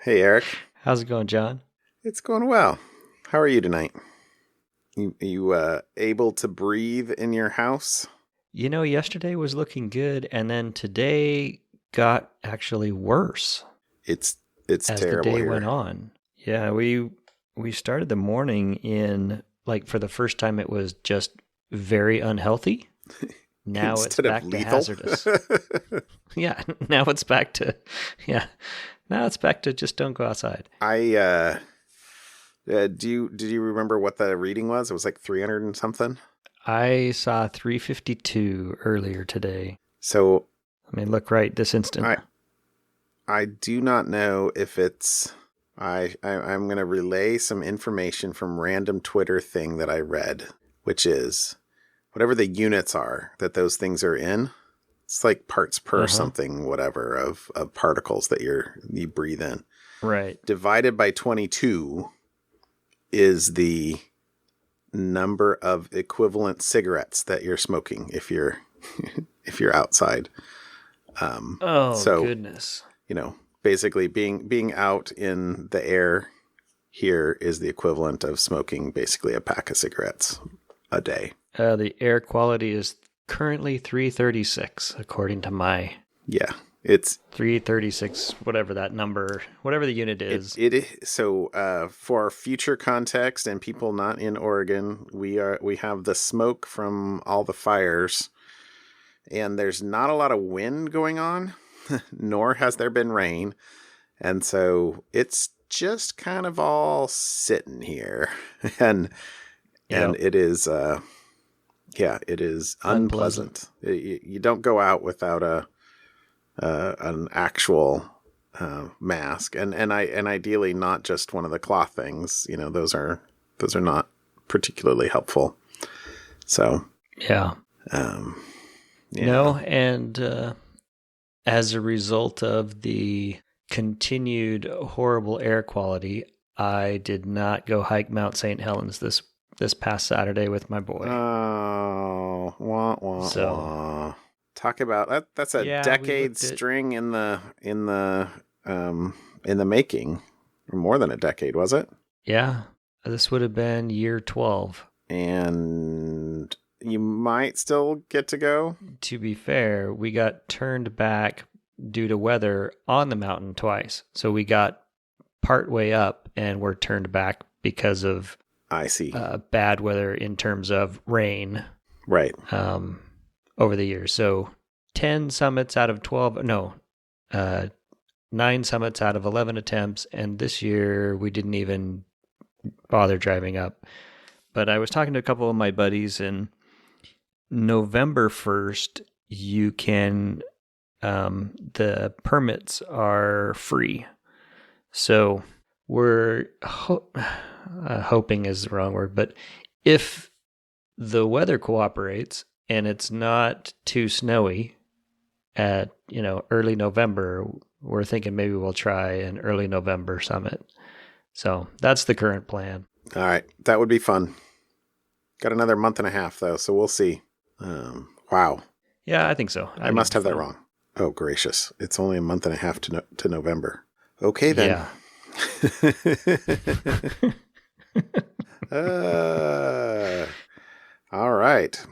Hey, Eric. How's it going, John? It's going well. How are you tonight? You able to breathe in your house? Yesterday was looking good, and then today got actually worse It's as the terrible day here. went on. Yeah, we started the morning in for the first time it was just very unhealthy. Now it's Instead of back to lethal. hazardous. Yeah, now it's back to yeah. Now it's back to just don't go outside. Did you remember what the reading was? It was like 300 and something. I saw 352 earlier today. So Look right this instant. I do not know if it's. I'm going to relay some information from random Twitter thing that I read, which is whatever the units are that those things are in. It's like parts per something, whatever, of particles that you breathe in. Right. Divided by 22 is the number of equivalent cigarettes that you're smoking if you're if you're outside. Goodness. Basically being out in the air here is the equivalent of smoking basically a pack of cigarettes a day. The air quality is currently 336, according to my... Yeah, it's... 336, whatever that number, whatever the unit is. It is. So for future context and people not in Oregon, we have the smoke from all the fires, and there's not a lot of wind going on, nor has there been rain. And so it's just kind of all sitting here. and it is... it is unpleasant. You don't go out without an actual mask, and ideally not just one of the cloth things. Those are not particularly helpful. So yeah. And as a result of the continued horrible air quality, I did not go hike Mount St. Helens this past Saturday with my boy. Oh, wah. Talk about that. That's a decade string in the making, or more than a decade, was it? Yeah, this would have been year 12. And you might still get to go. To be fair, we got turned back due to weather on the mountain twice. So we got part way up and were turned back because of I see. Bad weather in terms of rain. Right. Over the years. So 10 summits out of 12, 9 summits out of 11 attempts. And this year we didn't even bother driving up. But I was talking to a couple of my buddies, and November 1st, you can, the permits are free. So we're hoping is the wrong word, but if the weather cooperates and it's not too snowy at, early November, we're thinking maybe we'll try an early November summit. So that's the current plan. All right. That would be fun. Got another month and a half though, so we'll see. Wow. Yeah, I think so. I must have that wrong. Oh, gracious. It's only a month and a half to November. Okay, then. Yeah. All right.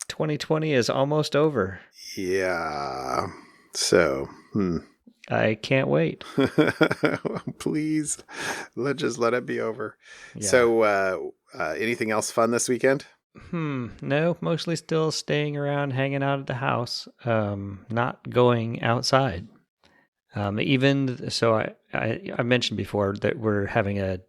2020 is almost over. Yeah. So, I can't wait. Please, just let it be over. Yeah. So, anything else fun this weekend? No, mostly still staying around, hanging out at the house, not going outside. Even so, I mentioned before that we're having a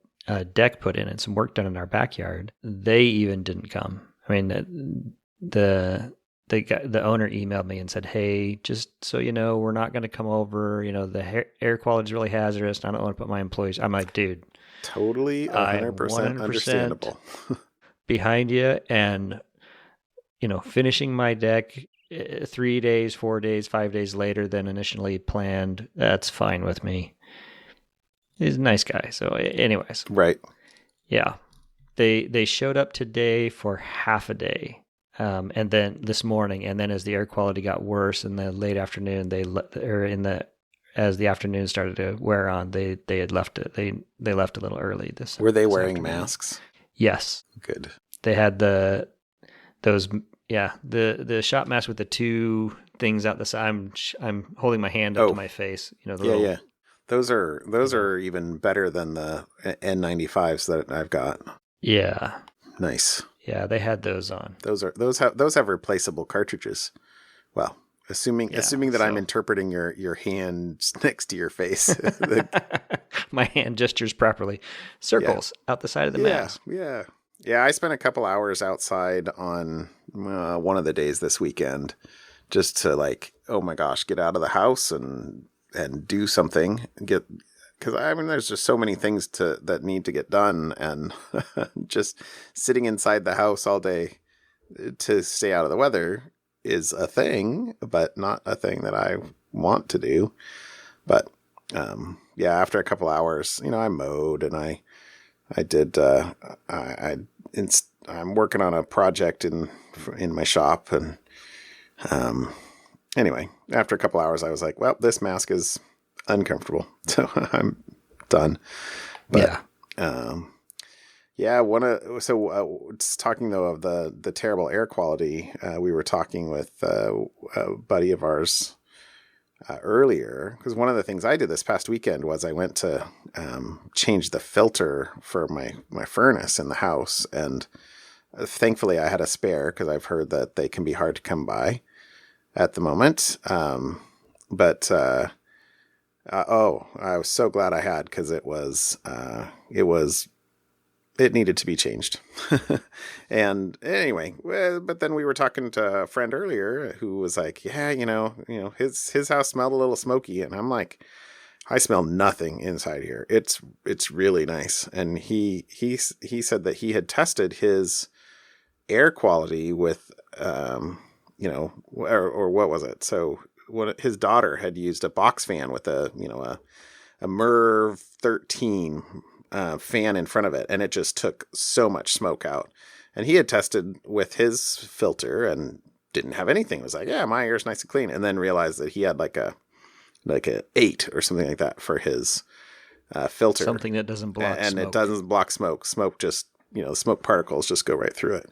deck put in and some work done in our backyard. They even didn't come. I mean, the owner emailed me and said, "Hey, just so you know, we're not going to come over. The air quality is really hazardous, and I don't want to put my employees." I'm like, dude, totally 100% understandable. Behind you, and finishing my deck 3 days, 4 days, 5 days later than initially planned. That's fine with me. He's a nice guy. So anyways. Right. Yeah. They showed up today for half a day. And then this morning, and then as the air quality got worse in the late afternoon, or in the as the afternoon started to wear on, they had left it. They left a little early this. Were they this wearing afternoon. masks? Yes. Good. They had the shot mask with the two things out the side. I'm holding my hand up to my face. You know, the little, Those are even better than the N95s that I've got. Yeah. Nice. Yeah, they had those on. Those have replaceable cartridges. Well, assuming that I'm interpreting your hand next to your face. My hand gestures properly. Circles out the side of the mask. Yeah. Yeah, I spent a couple hours outside on one of the days this weekend just to like, oh my gosh, get out of the house and do something. Because I mean, there's just so many things that need to get done, and just sitting inside the house all day to stay out of the weather is a thing, but not a thing that I want to do. But after a couple hours, I mowed and I did. I'm working on a project in my shop, and anyway, after a couple hours, I was like, well, this mask is uncomfortable, so I'm done. But talking though of the terrible air quality, we were talking with a buddy of ours earlier, because one of the things I did this past weekend was I went to change the filter for my furnace in the house, and thankfully I had a spare, because I've heard that they can be hard to come by at the moment. I was so glad I had, because it needed to be changed. And anyway, but then we were talking to a friend earlier who was like, his house smelled a little smoky. And I'm like, I smell nothing inside here. It's really nice. And he said that he had tested his air quality with, or what was it? So his daughter had used a box fan with a MERV 13 fan in front of it, and it just took so much smoke out. And he had tested with his filter and didn't have anything. It was like, yeah, my air's nice and clean. And then realized that he had like a 8 or something like that for his filter. Something that doesn't block smoke. And it doesn't block smoke. Smoke just, smoke particles just go right through it.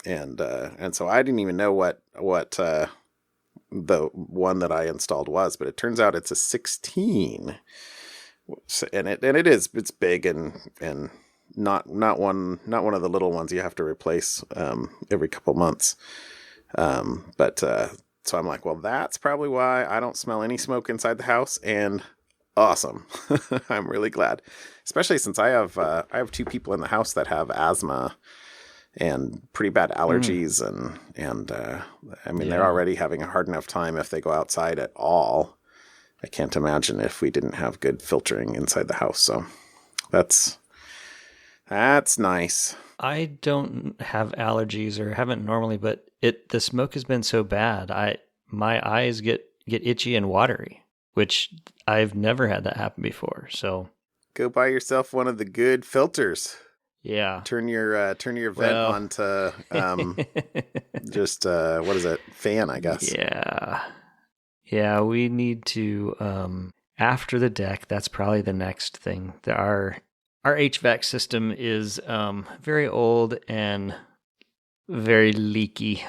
And so I didn't even know what the one that I installed was, but it turns out it's a 16. And it's big and not one of the little ones you have to replace every couple months. So I'm like, well, that's probably why I don't smell any smoke inside the house. And awesome. I'm really glad, especially since I have 2 people in the house that have asthma and pretty bad allergies. And they're already having a hard enough time if they go outside at all. I can't imagine if we didn't have good filtering inside the house. So that's nice. I don't have allergies, or haven't normally, but the smoke has been so bad. My eyes get itchy and watery, which I've never had that happen before. So go buy yourself one of the good filters. Yeah. Turn your vent on to just what is it? Fan, I guess. Yeah. Yeah, we need to after the deck, that's probably the next thing. Our HVAC system is very old and very leaky.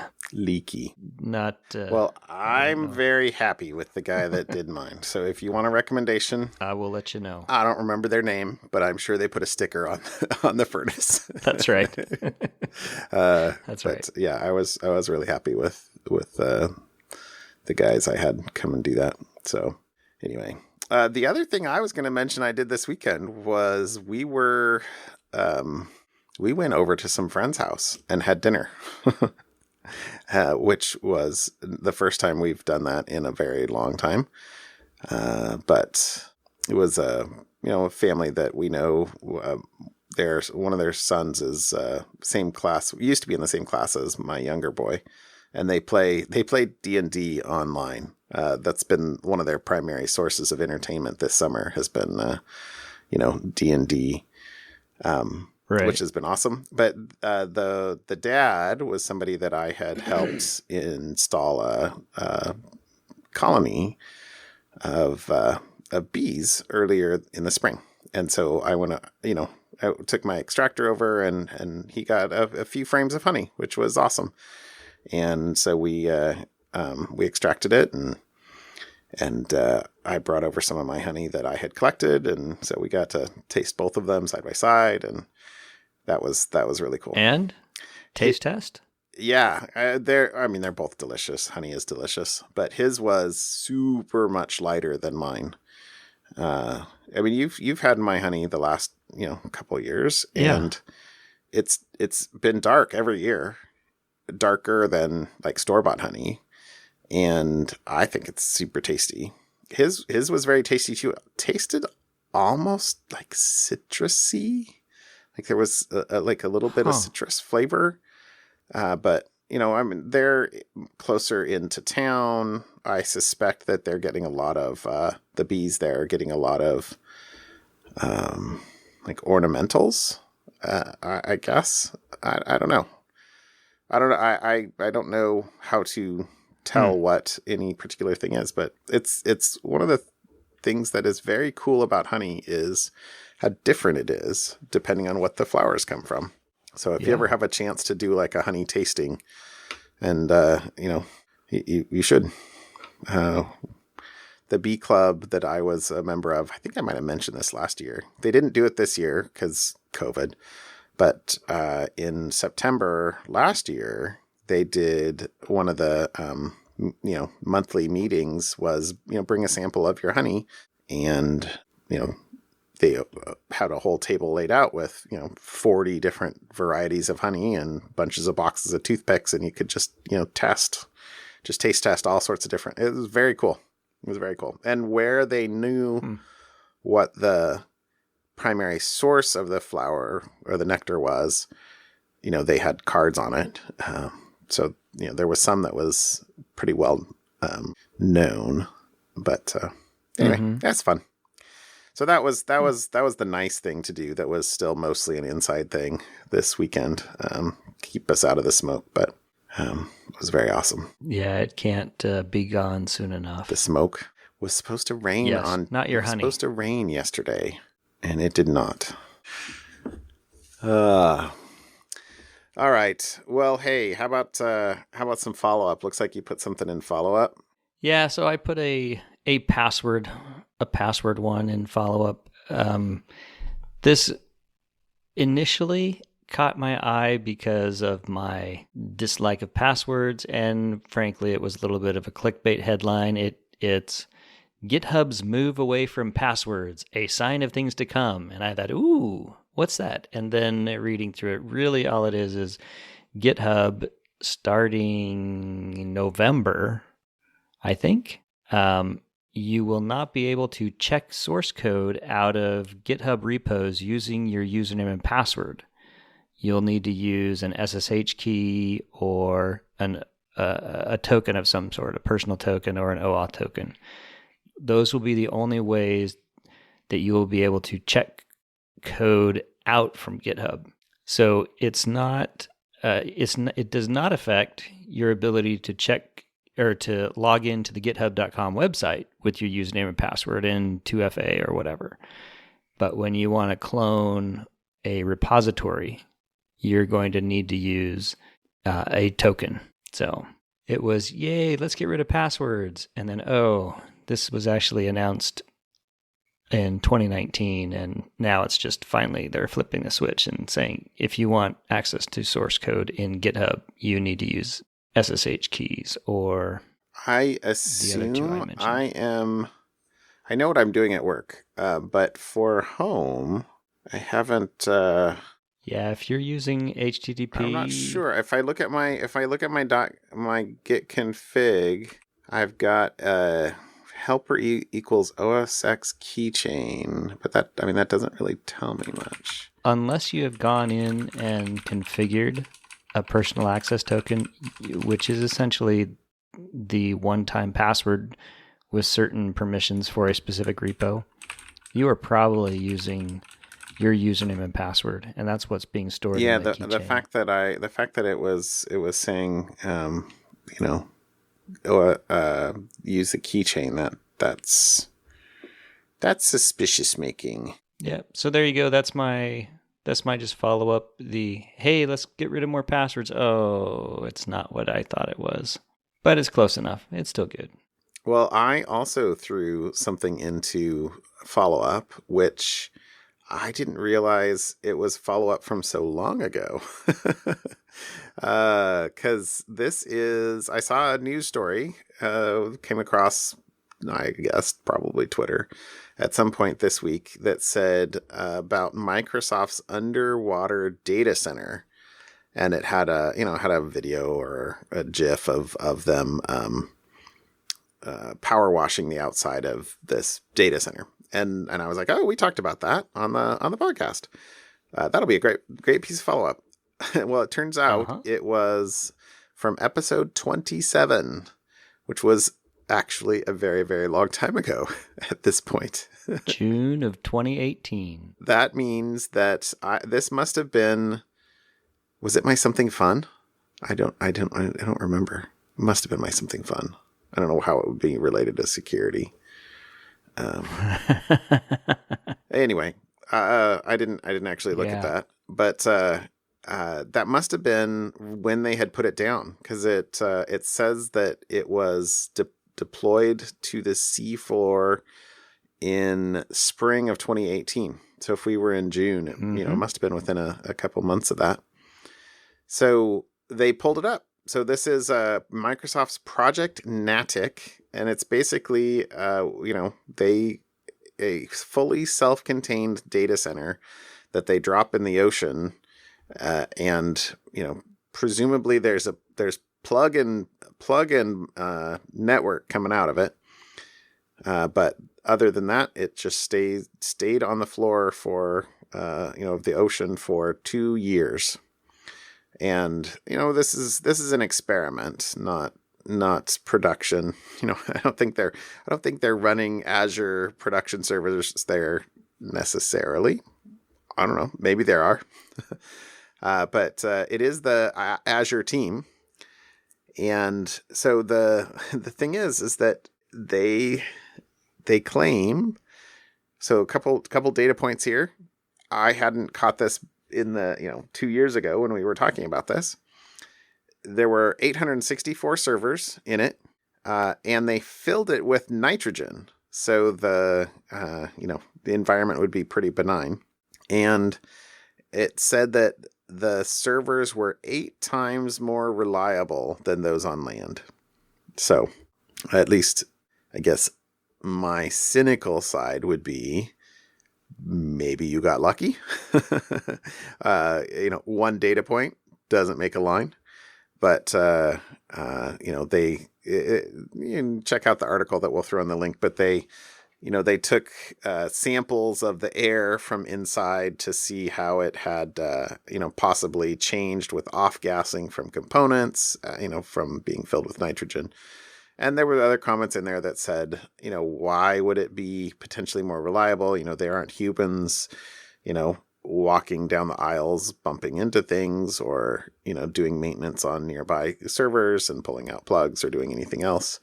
Not well, I'm very happy with the guy that did mine. So if you want a recommendation, I will let you know. I don't remember their name, but I'm sure they put a sticker on the furnace. That's right. That's right. But yeah, I was really happy with the guys I had come and do that. So anyway, the other thing I was going to mention I did this weekend was we went over to some friend's house and had dinner. Which was the first time we've done that in a very long time. But it was a family that we know. One of their sons is same class. Used to be in the same class as my younger boy, and they play D&D online. That's been one of their primary sources of entertainment this summer. Has been D&D. Right. Which has been awesome. But the dad was somebody that I had helped install a colony of bees earlier in the spring. And so I went, I took my extractor over and he got a few frames of honey, which was awesome. And so we extracted it and I brought over some of my honey that I had collected. And so we got to taste both of them side by side. And that was really cool. And taste test? Yeah, they're both delicious. Honey is delicious, but his was super much lighter than mine. You've had my honey the last couple of years, and it's been dark every year, darker than like store-bought honey, and I think it's super tasty. His was very tasty too. Tasted almost like citrusy, like there was a little bit of citrus flavor. But they're closer into town. I suspect that they're getting a lot of, the bees there are getting a lot of, like ornamentals, I guess. I don't know. I don't know how to tell what any particular thing is, but it's one of the things that is very cool about honey is how different it is depending on what the flowers come from. So if you ever have a chance to do like a honey tasting, and you should. The bee club that I was a member of, I think I might have mentioned this last year. They didn't do it this year because COVID, but in September last year they did one of the monthly meetings was bring a sample of your honey, and they had a whole table laid out with, 40 different varieties of honey and bunches of boxes of toothpicks. And you could just, taste test all sorts of different, it was very cool. It was very cool. And where they knew what the primary source of the flower or the nectar was, they had cards on it. So, there was some that was pretty well known, but anyway, that's fun. So that was the nice thing to do. That was still mostly an inside thing this weekend. Keep us out of the smoke, but it was very awesome. Yeah, it can't be gone soon enough. The smoke was supposed to rain not your honey. Supposed to rain yesterday, and it did not. All right. Well, hey, how about some follow up? Looks like you put something in follow up. Yeah, so I put a password one in follow up. This initially caught my eye because of my dislike of passwords, and frankly, it was a little bit of a clickbait headline. It's GitHub's move away from passwords, a sign of things to come. And I thought, ooh, what's that? And then reading through it, really all it is GitHub starting in November, I think, you will not be able to check source code out of GitHub repos using your username and password. You'll need to use an SSH key or a token of some sort, a personal token or an OAuth token. Those will be the only ways that you will be able to check code out from GitHub. So it does not affect your ability to check or to log into the github.com website with your username and password in 2FA or whatever. But when you want to clone a repository, you're going to need to use a token. So it was, yay, let's get rid of passwords. And then, this was actually announced in 2019, and now it's just finally they're flipping the switch and saying, if you want access to source code in GitHub, you need to use SSH keys or I assume I know what I'm doing at work, but for home, I haven't. Yeah, if you're using HTTP, I'm not sure. If I look at my git config, I've got helper equals OSX keychain, but that doesn't really tell me much. Unless you have gone in and configured a personal access token, which is essentially the one-time password with certain permissions for a specific repo, you are probably using your username and password, and that's what's being stored. Yeah, in the the fact that it was saying use a keychain, That's suspicious making. Yeah. So there you go. That's my just follow up. Hey, let's get rid of more passwords. Oh, it's not what I thought it was, but it's close enough. It's still good. Well, I also threw something into follow up, which I didn't realize it was follow up from so long ago. Because I saw a news story, came across, I guess, probably Twitter at some point this week that said about Microsoft's underwater data center. And it had a video or a GIF of them power washing the outside of this data center. And I was like, oh, we talked about that on the podcast. That'll be a great piece of follow up. Well, it turns out it was from episode 27, which was actually a very, very long time ago at this point. June of 2018. That means that this must have been. Was it my something fun? I don't remember. It must have been my something fun. I don't know how it would be related to security. Anyway, I didn't actually look at that, but that must have been when they had put it down, because it says that it was deployed to the seafloor in spring of 2018. So if we were in June, it must have been within a couple months of that. So they pulled it up. So this is Microsoft's Project Natick, and it's basically, a fully self-contained data center that they drop in the ocean, and presumably there's plug-in network coming out of it, but other than that, it just stayed on the floor for the ocean for 2 years. And, this is an experiment, not production. I don't think they're running Azure production servers there necessarily. I don't know. Maybe there are. But it is the Azure team. And so the thing is that they claim, so a couple data points here. I hadn't caught this in the 2 years ago when we were talking about this. There were 864 servers in it, and they filled it with nitrogen, so the environment would be pretty benign. And it said that the servers were 8 times more reliable than those on land. So at least, I guess, my cynical side would be, maybe you got lucky. One data point doesn't make a line, but you can check out the article that we'll throw in the link. But they took samples of the air from inside to see how it had possibly changed with off-gassing from components, from being filled with nitrogen. And there were other comments in there that said, why would it be potentially more reliable? They aren't humans, walking down the aisles, bumping into things, or, doing maintenance on nearby servers and pulling out plugs or doing anything else.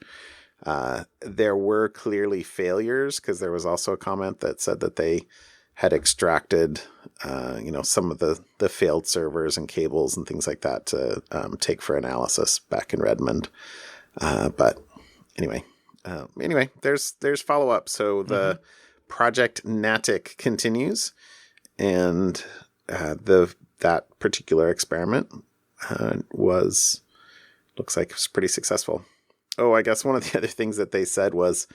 There were clearly failures, because there was also a comment that said that they had extracted, some of the failed servers and cables and things like that to take for analysis back in Redmond. But anyway, there's follow up. So the Project Natick continues, and that particular experiment looks like it was pretty successful. Oh, I guess one of the other things that they said was,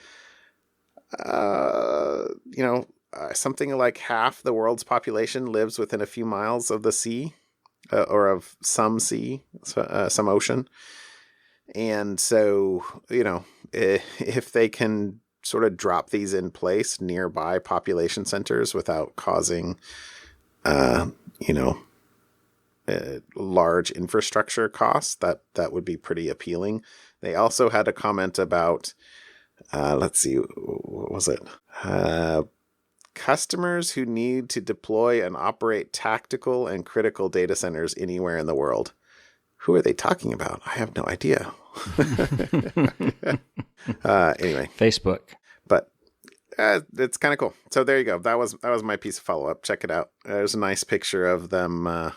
something like half the world's population lives within a few miles of the sea, or of some sea, some ocean. And so, if they can sort of drop these in place nearby population centers without causing, large infrastructure costs, that would be pretty appealing. They also had a comment about, let's see, what was it? Customers who need to deploy and operate tactical and critical data centers anywhere in the world. Who are they talking about? I have no idea. Anyway. Facebook. It's kind of cool. So there you go. That was my piece of follow up. Check it out. There's a nice picture of them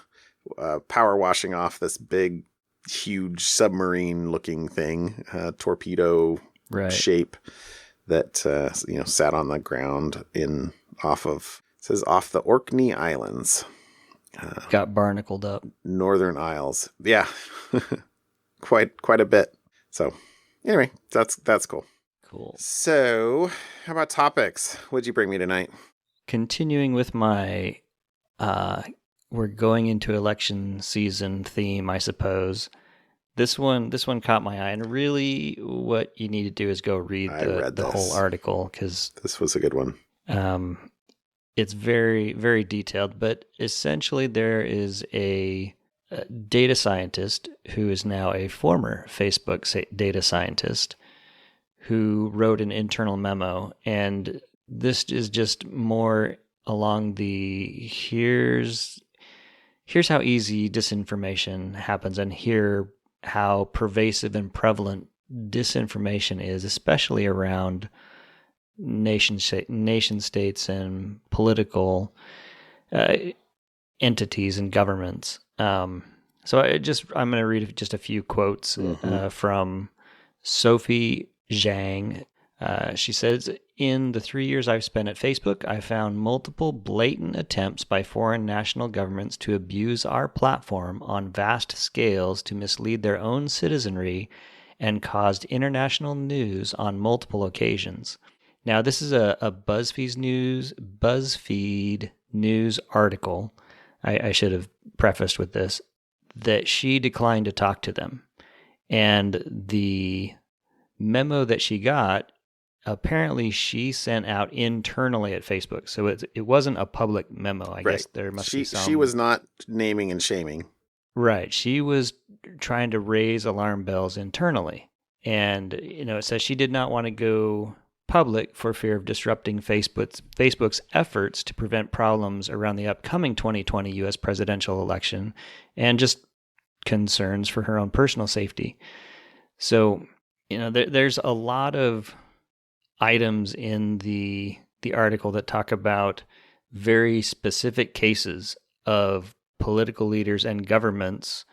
power washing off this big, huge submarine looking thing, torpedo shape that sat on the ground off the Orkney Islands. Got barnacled up. Northern Isles. Yeah. quite a bit. So anyway, that's cool. Cool. So how about topics? What'd you bring me tonight? Continuing with my we're going into election season theme, I suppose. This one caught my eye, and really what you need to do is go read the whole article, because this was a good one. It's very, very detailed, but essentially there is a data scientist who is now a former Facebook data scientist who wrote an internal memo, and this is just more along the here's how easy disinformation happens, and here how pervasive and prevalent disinformation is, especially around nation states and political entities and governments. So I'm going to read just a few quotes from Sophie Zhang. She says, "In the 3 years I've spent at Facebook, I found multiple blatant attempts by foreign national governments to abuse our platform on vast scales to mislead their own citizenry and caused international news on multiple occasions." Now, this is a BuzzFeed News article. I should have prefaced with this, that she declined to talk to them. And the memo that she got, apparently she sent out internally at Facebook. So it wasn't a public memo. I guess there must be some... She was not naming and shaming. Right. She was trying to raise alarm bells internally. And, it says she did not want to go public for fear of disrupting Facebook's efforts to prevent problems around the upcoming 2020 U.S. presidential election, and just concerns for her own personal safety. So, there's a lot of items in the article that talk about very specific cases of political leaders and governments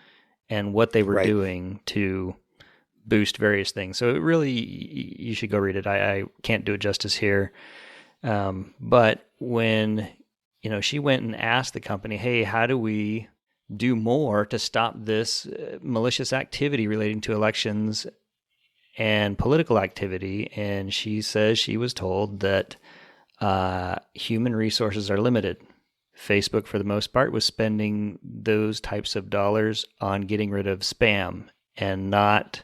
and what they were doing to boost various things. So it really, you should go read it. I can't do it justice here. But when, she went and asked the company, hey, how do we do more to stop this malicious activity relating to elections and political activity? And she says she was told that human resources are limited. Facebook, for the most part, was spending those types of dollars on getting rid of spam and not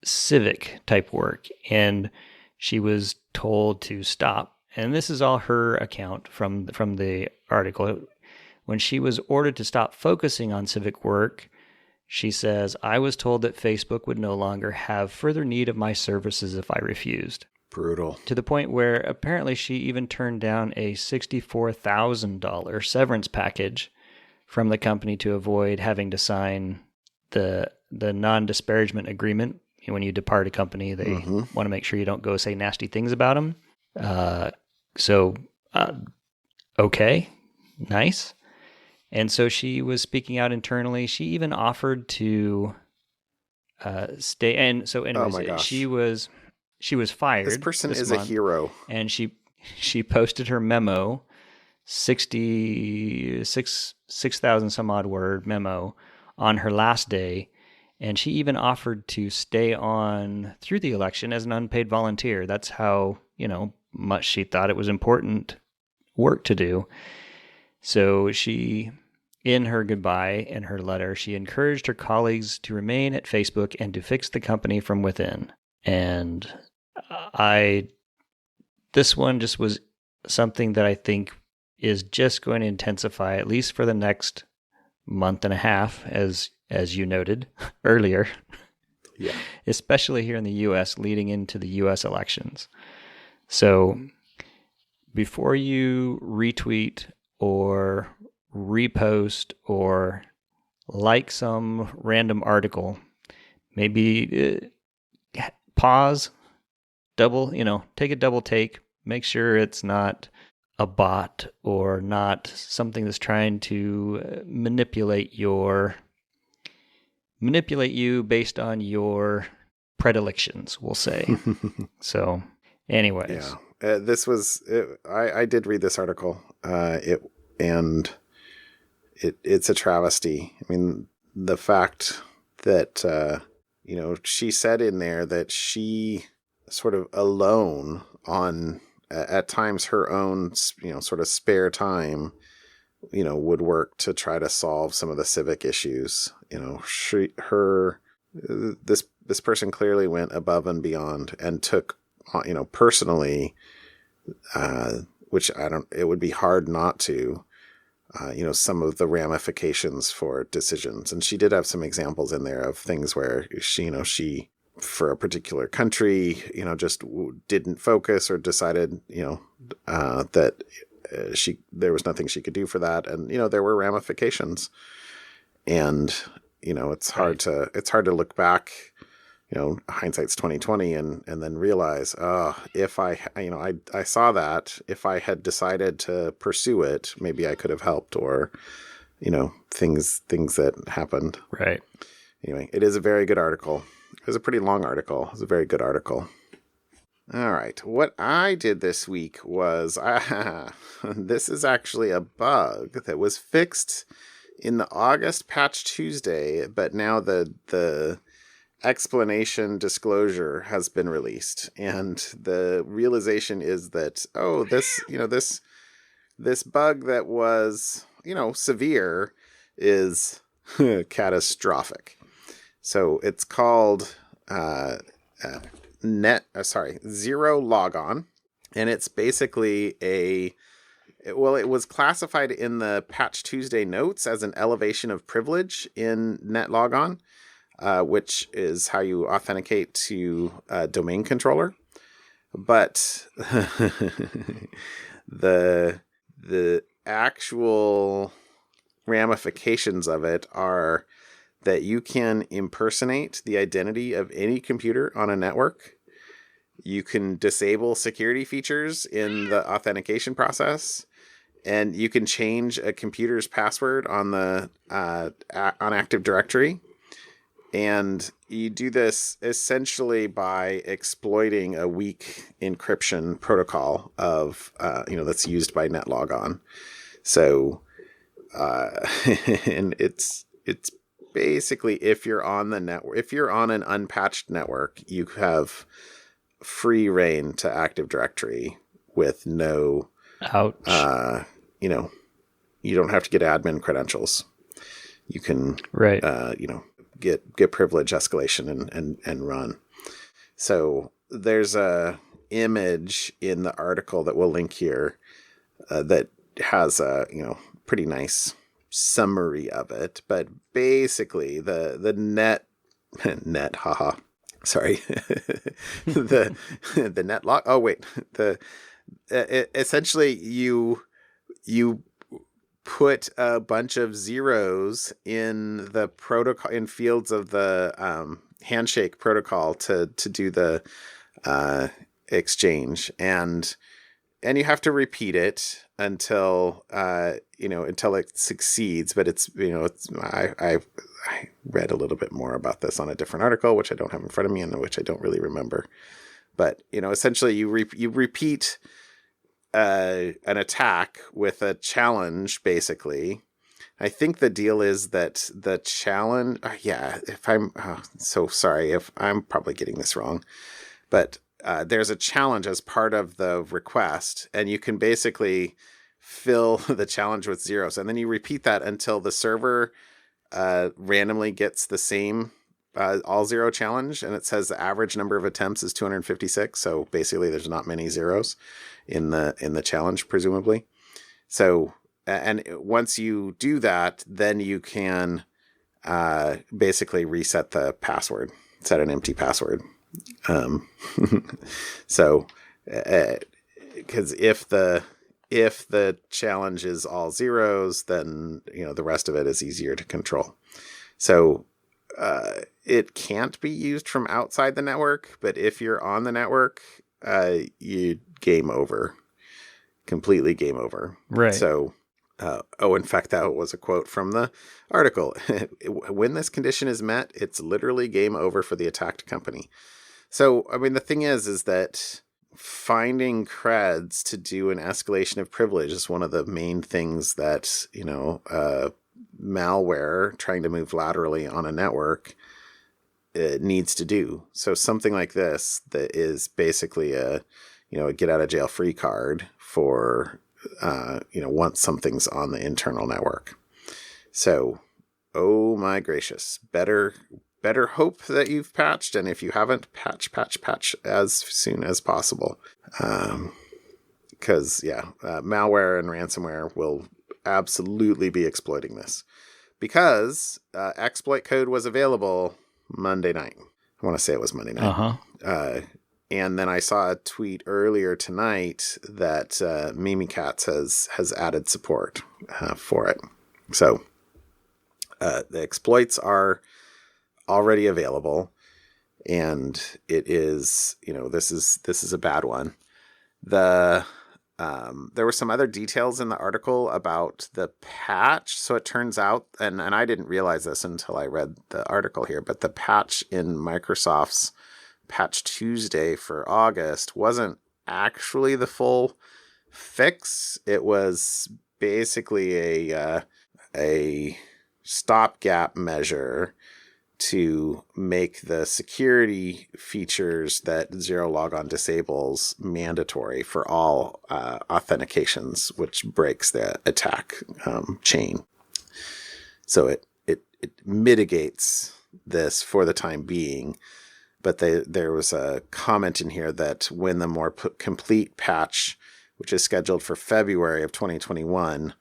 civic type work, and she was told to stop. And this is all her account from the article. When she was ordered to stop focusing on civic work, she says, "I was told that Facebook would no longer have further need of my services if I refused." Brutal. To the point where apparently she even turned down a $64,000 severance package from the company to avoid having to sign the non-disparagement agreement. When you depart a company, they want to make sure you don't go say nasty things about them. Okay, nice. And so she was speaking out internally. She even offered to stay. And so, anyways, oh my gosh. she was fired. This person is month, a hero. And she posted her memo, 6,000 some odd word memo, on her last day, and she even offered to stay on through the election as an unpaid volunteer. That's how, much she thought it was important work to do. So she, in her goodbye and her letter, she encouraged her colleagues to remain at Facebook and to fix the company from within. And this one just was something that I think is just going to intensify, at least for the next month and a half, as you noted earlier. Yeah. Especially here in the U.S. leading into the U.S. elections. So before you retweet or repost or like some random article, maybe pause, take a double take, make sure it's not a bot or not something that's trying to manipulate you based on your predilections, we'll say. So, anyways. Yeah. I did read this article. It's a travesty. I mean, the fact that, she said in there that she sort of alone on, at times her own, sort of spare time, would work to try to solve some of the civic issues. This person clearly went above and beyond and took, personally, which it would be hard not to, some of the ramifications for decisions. And she did have some examples in there of things where she for a particular country, just didn't focus or decided, that there was nothing she could do for that. And, there were ramifications. And, it's hard to look back, hindsight's 2020 and then realize, if I saw that, if I had decided to pursue it, maybe I could have helped, or, things that happened. Right. Anyway, it is a very good article. It was a pretty long article. It was a very good article. All right. What I did this week was, this is actually a bug that was fixed in the August Patch Tuesday, but now the explanation disclosure has been released. And the realization is that, this bug that was, severe is catastrophic. So it's called ZeroLogon, and it's basically it was classified in the Patch Tuesday notes as an elevation of privilege in NetLogon, which is how you authenticate to a domain controller. But the actual ramifications of it are that you can impersonate the identity of any computer on a network. You can disable security features in the authentication process, and you can change a computer's password on the on Active Directory. And you do this essentially by exploiting a weak encryption protocol of that's used by NetLogon. So, and it's basically, if you're on the network, if you're on an unpatched network, you have free reign to Active Directory with no, ouch. You don't have to get admin credentials. You can, right. Get privilege escalation and run. So there's a image in the article that we'll link here that has a, pretty nice summary of it, but basically the net, haha, sorry, the net lock. Oh wait, essentially you put a bunch of zeros in the protocol, in fields of the handshake protocol to do the exchange, and you have to repeat it until until it succeeds. But I read a little bit more about this on a different article, which I don't have in front of me and which I don't really remember. But essentially you repeat an attack with a challenge, basically. I think the deal is that the challenge, if I'm so sorry if I'm probably getting this wrong, but there's a challenge as part of the request, and you can basically fill the challenge with zeros, and then you repeat that until the server randomly gets the same all zero challenge, and it says the average number of attempts is 256. So basically, there's not many zeros in the challenge, presumably. So, and once you do that, then you can basically reset the password, set an empty password. So, because if the challenge is all zeros, then the rest of it is easier to control. So it can't be used from outside the network, but if you're on the network, you game over. Completely game over. Right. So, in fact, that was a quote from the article. When this condition is met, it's literally game over for the attacked company. So, I mean, the thing is that finding creds to do an escalation of privilege is one of the main things that, malware trying to move laterally on a network it needs to do. So something like this that is basically a get out of jail free card for, once something's on the internal network. So, oh my gracious, better hope that you've patched. And if you haven't, patch as soon as possible. Because malware and ransomware will absolutely be exploiting this because exploit code was available Monday night. I want to say it was Monday night. And then I saw a tweet earlier tonight that Mimikatz has added support for it. So the exploits are already available, and it is this is a bad one. There were some other details in the article about the patch. So it turns out, and I didn't realize this until I read the article here, but the patch in Microsoft's Patch Tuesday for August wasn't actually the full fix. It was basically a stopgap measure to make the security features that ZeroLogon disables mandatory for all authentications, which breaks the attack chain. So it mitigates this for the time being. But there was a comment in here that when the more complete patch, which is scheduled for February of 2021,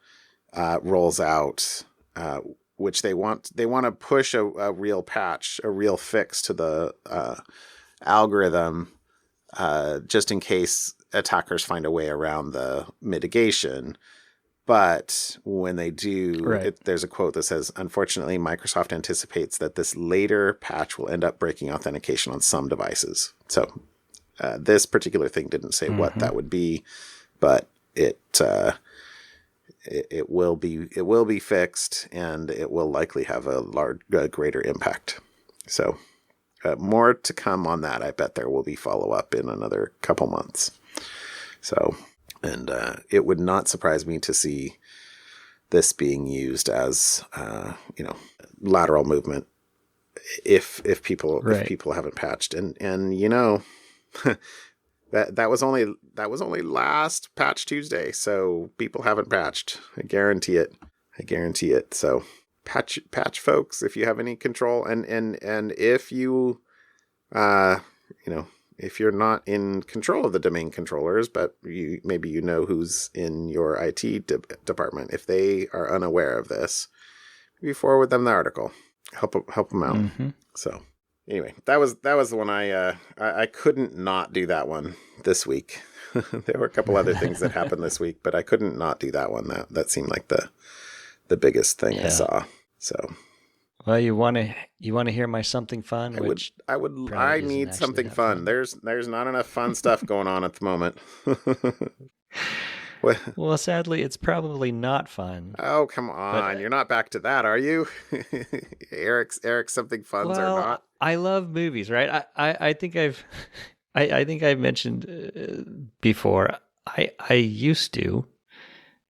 rolls out, which they want to push a real patch, a real fix to the algorithm, just in case attackers find a way around the mitigation. But when they do, there's a quote that says, unfortunately, Microsoft anticipates that this later patch will end up breaking authentication on some devices. So this particular thing didn't say what that would be, but it will be fixed, and it will likely have a greater impact. So more to come on that. I bet there will be follow-up in another couple months. So... And it would not surprise me to see this being used as, lateral movement if people haven't patched. And that was only last Patch Tuesday, so people haven't patched. I guarantee it. So patch folks if you have any control, and if you if you're not in control of the domain controllers, but maybe who's in your IT department, if they are unaware of this, maybe forward them the article, help them out. So anyway, that was the one I couldn't not do that one this week. There were a couple other things that happened this week, but I couldn't not do that one. That seemed like the biggest thing I saw. So. Well, you want to hear my something fun? I need something fun. There's not enough fun stuff going on at the moment. Well, sadly, it's probably not fun. Oh, come on. You're not back to that, are you? Eric's something funs or not? I love movies, right? I think I've mentioned before, I used to,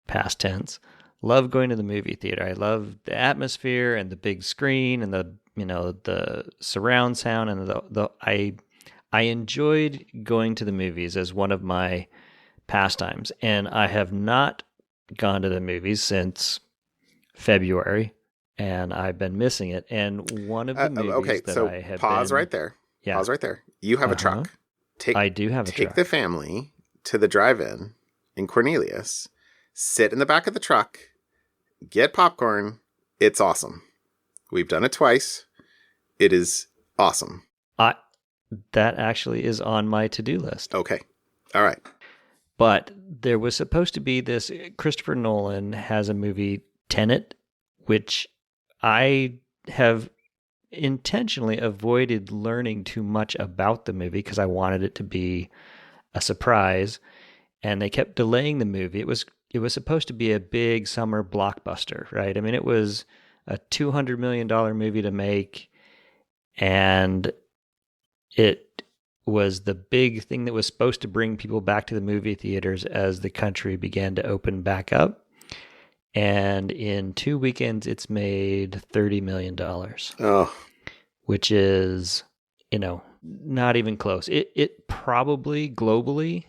past tense, love going to the movie theater. I love the atmosphere and the big screen and the surround sound, and I enjoyed going to the movies as one of my pastimes. And I have not gone to the movies since February, and I've been missing it. And one of the movies that I have pause right there. Yeah. Pause right there. You have a truck. I do have a truck. Take the family to the drive-in in Cornelius. Sit in the back of the truck. Get popcorn. It's awesome. We've done it twice. It is awesome. That actually is on my to-do list. Okay. All right. But there was supposed to be this, Christopher Nolan has a movie, Tenet, which I have intentionally avoided learning too much about the movie because I wanted it to be a surprise, and they kept delaying the movie. It was supposed to be a big summer blockbuster, right? I mean, it was a $200 million movie to make, and it was the big thing that was supposed to bring people back to the movie theaters as the country began to open back up. And in 2 weekends, it's made $30 million, Oh, which is, not even close. It probably globally,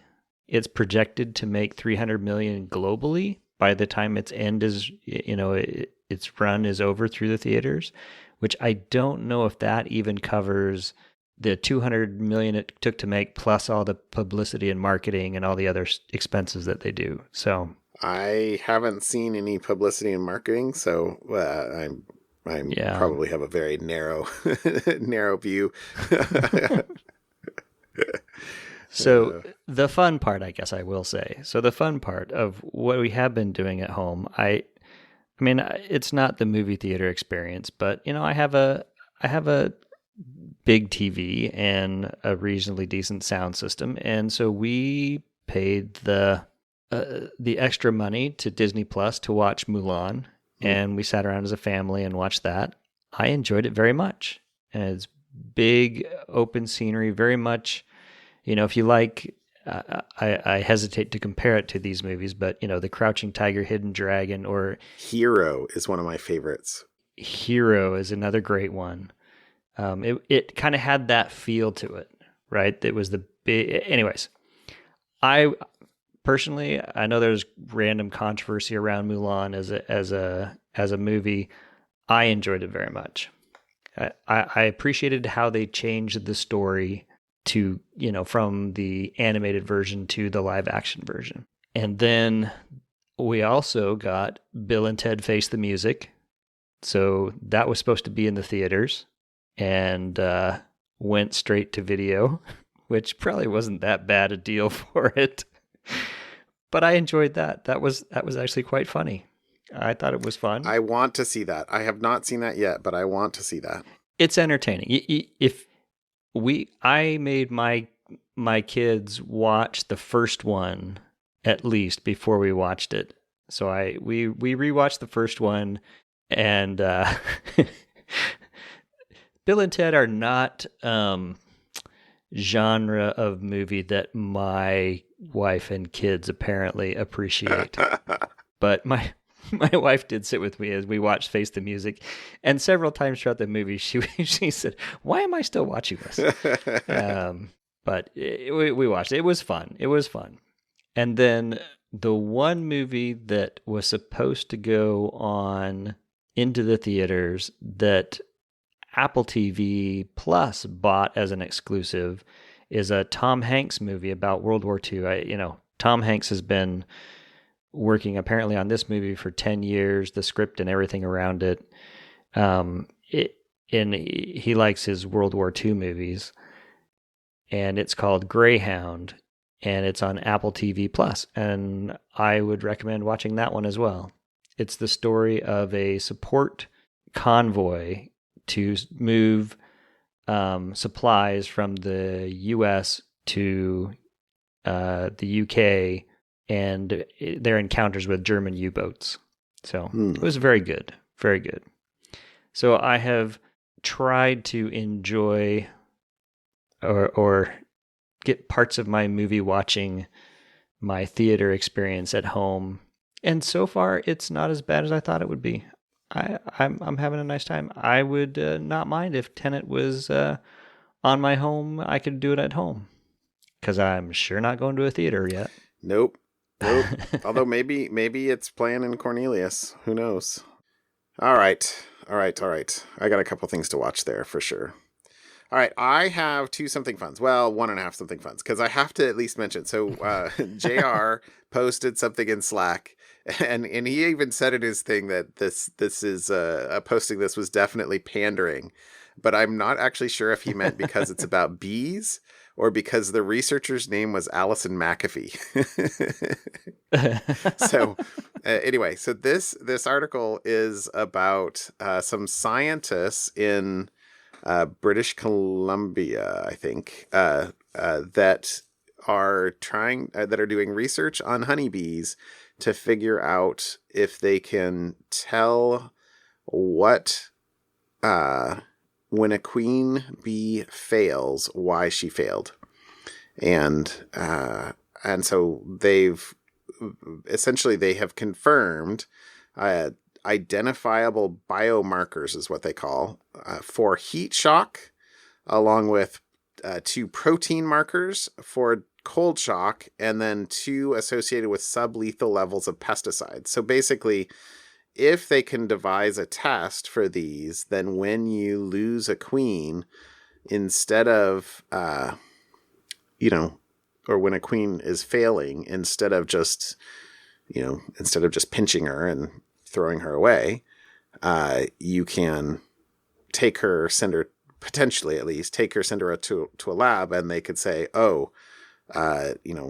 it's projected to make 300 million globally by the time its end is, its run is over through the theaters, which I don't know if that even covers the 200 million it took to make, plus all the publicity and marketing and all the other expenses that they do. So I haven't seen any publicity and marketing, so I probably have a very narrow view. So the fun part, I guess I will say. So the fun part of what we have been doing at home, I mean, it's not the movie theater experience, but I have a big TV and a reasonably decent sound system, and so we paid the extra money to Disney Plus to watch Mulan, and we sat around as a family and watched that. I enjoyed it very much, and it's big open scenery, very much. If you like, I hesitate to compare it to these movies, but the Crouching Tiger, Hidden Dragon, or Hero is one of my favorites. Hero is another great one. It kind of had that feel to it, right? It was the big. Anyways, I personally, I know there's random controversy around Mulan as a movie. I enjoyed it very much. I appreciated how they changed the story to, from the animated version to the live action version. And then we also got Bill and Ted Face the Music. So that was supposed to be in the theaters and went straight to video, which probably wasn't that bad a deal for it. But I enjoyed that. That was actually quite funny. I thought it was fun. I want to see that. I have not seen that yet, but I want to see that. It's entertaining. I made my kids watch the first one at least before we watched it. So we rewatched the first one, and Bill and Ted are not genre of movie that my wife and kids apparently appreciate. But my wife did sit with me as we watched Face the Music, and several times throughout the movie, she said, "Why am I still watching this?" But we watched it. It was fun. And then the one movie that was supposed to go on into the theaters that Apple TV Plus bought as an exclusive is a Tom Hanks movie about World War II. Tom Hanks has been working apparently on this movie for 10 years, the script and everything around it. He likes his World War II movies, and it's called Greyhound, and it's on Apple TV Plus, and I would recommend watching that one as well. It's the story of a support convoy to move supplies from the U.S. to the UK, and their encounters with German U-boats. So it was very good, very good. So I have tried to enjoy or get parts of my movie watching, my theater experience at home, and so far it's not as bad as I thought it would be. I'm having a nice time. I would not mind if Tenet was on my home. I could do it at home, because I'm sure not going to a theater yet. Nope. Although maybe it's playing in Cornelius. Who knows? All right. I got a couple things to watch there for sure. All right, I have two something funs. Well, 1.5 something funs, because I have to at least mention. So JR posted something in Slack, and he even said in his thing that this is posting this was definitely pandering, but I'm not actually sure if he meant because it's about bees or because the researcher's name was Allison McAfee. So anyway, so this article is about some scientists in British Columbia, I think, that are doing research on honeybees to figure out if they can tell what when a queen bee fails, why she failed. And so they have confirmed identifiable biomarkers is what they call for heat shock, along with 2 protein markers for cold shock, and then 2 associated with sublethal levels of pesticides. So basically, if they can devise a test for these, then when you lose a queen, instead of, or when a queen is failing, instead of just pinching her and throwing her away, you can take her, potentially at least, send her to a lab, and they could say,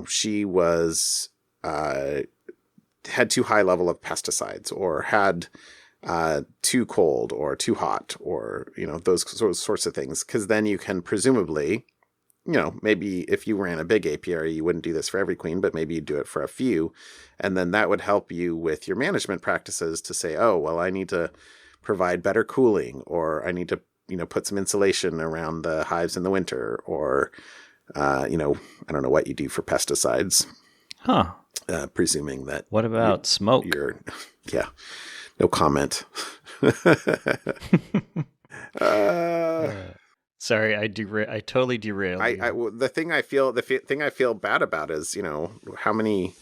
she was, had too high level of pesticides, or had too cold or too hot, or, those sorts of things. Because then you can presumably, maybe if you ran a big apiary, you wouldn't do this for every queen, but maybe you'd do it for a few. And then that would help you with your management practices to say, I need to provide better cooling, or I need to, put some insulation around the hives in the winter, or, I don't know what you do for pesticides. Huh. Presuming that. What about smoke? No comment. Sorry, I totally derailed. The thing I feel bad about is, how many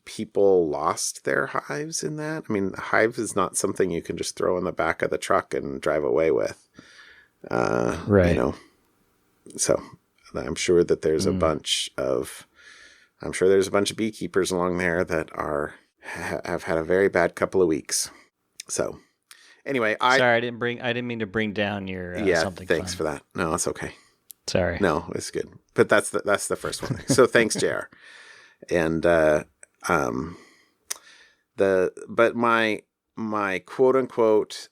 people lost their hives in that. I mean, hive is not something you can just throw in the back of the truck and drive away with. Right. So I'm sure that there's a bunch of beekeepers along there that have had a very bad couple of weeks. So anyway, sorry, I didn't mean to bring down your something. Thanks fun. for that. No, it's okay. Sorry. No, it's good. But that's the first one. So thanks, JR. And my quote unquote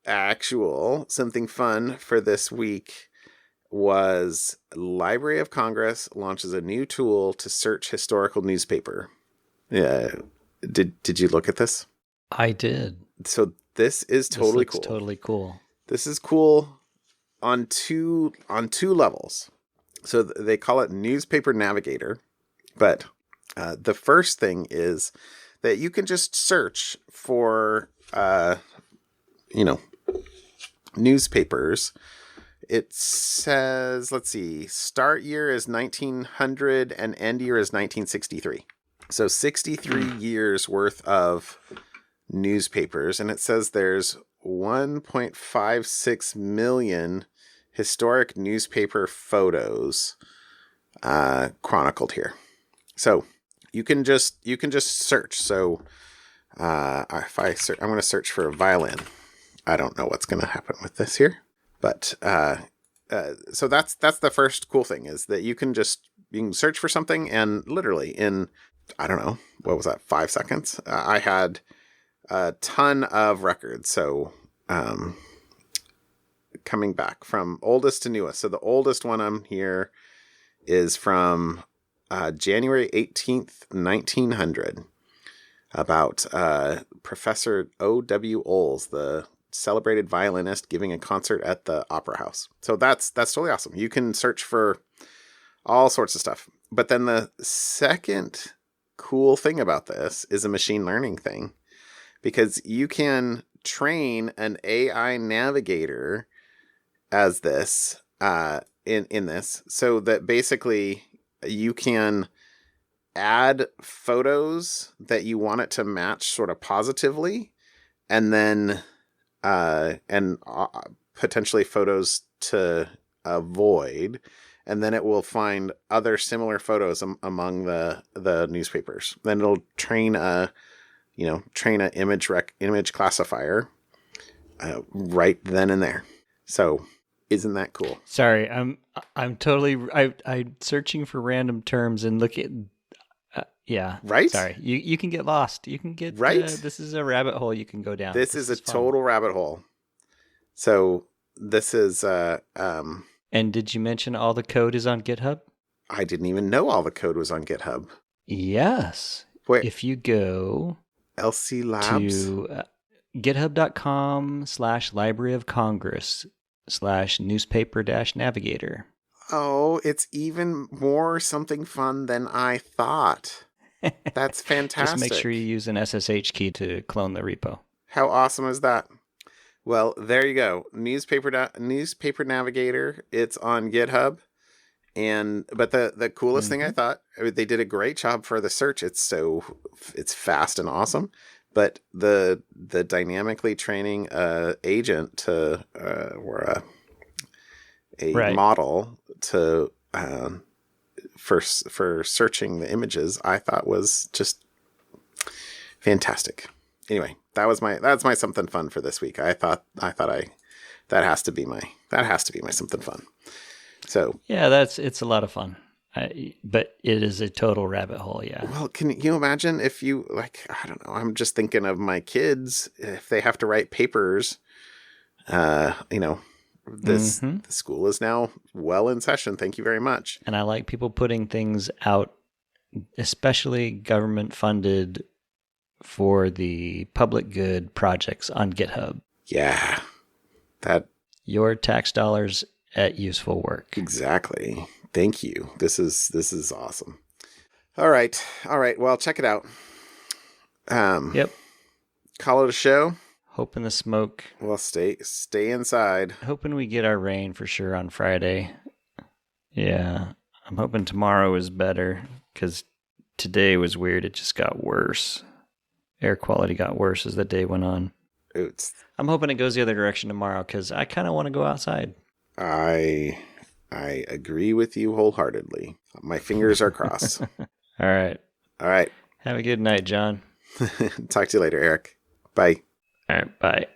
actual something fun for this week was Library of Congress launches a new tool to search historical newspaper. Yeah. Did you look at this? I did. So this is totally cool. Totally cool. This is cool on two levels. So they call it Newspaper Navigator, but the first thing is that you can just search for newspapers. It says, let's see, start year is 1900 and end year is 1963. So 63 years worth of newspapers. And it says there's 1.56 million historic newspaper photos chronicled here. So you can just search. So if I search, I'm going to search for a violin. I don't know what's going to happen with this here. But so that's the first cool thing, is that you can search for something, and literally in, I don't know, what was that, 5 seconds? I had a ton of records. So coming back from oldest to newest. So the oldest one I'm here is from January 18th, 1900, about Professor O.W. Olds, the celebrated violinist, giving a concert at the Opera House. So that's totally awesome. You can search for all sorts of stuff. But then the second cool thing about this is a machine learning thing, because you can train an AI navigator as this in this, so that basically you can add photos that you want it to match sort of positively, and then potentially photos to avoid, and then it will find other similar photos among the newspapers. Then it'll train a image classifier right then and there. So isn't that cool? Sorry, I'm searching for random terms and looking. Yeah. Right? Sorry. You can get lost. You can get right. This is a rabbit hole you can go down. This is a total rabbit hole. So this is And did you mention all the code is on GitHub? I didn't even know all the code was on GitHub. Yes. Wait, If you go LC Labs? to github.com/Library of Congress/newspaper-navigator. Oh, it's even more something fun than I thought. That's fantastic. Just make sure you use an SSH key to clone the repo. How awesome is that? Well, there you go. Newspaper Navigator. It's on GitHub. But the coolest thing I thought, they did a great job for the search. It's fast and awesome. But the dynamically training agent to or a Right. model to for searching the images, I thought was just fantastic. Anyway, that's my something fun for this week. That has to be my something fun. So yeah, it's a lot of fun. But it is a total rabbit hole. Yeah. Well, can you imagine if you I don't know. I'm just thinking of my kids if they have to write papers. The school is now well in session. Thank you very much. And I like people putting things out, especially government funded for the public good projects on GitHub. Yeah, Your tax dollars at useful work. Exactly. Thank you. This is awesome. All right. Well, check it out. Yep. Call it a show. Hoping the smoke. Well, stay inside. Hoping we get our rain for sure on Friday. Yeah. I'm hoping tomorrow is better because today was weird. It just got worse. Air quality got worse as the day went on. Oops. I'm hoping it goes the other direction tomorrow because I kind of want to go outside. I agree with you wholeheartedly. My fingers are crossed. All right. Have a good night, John. Talk to you later, Eric. Bye. All right. Bye.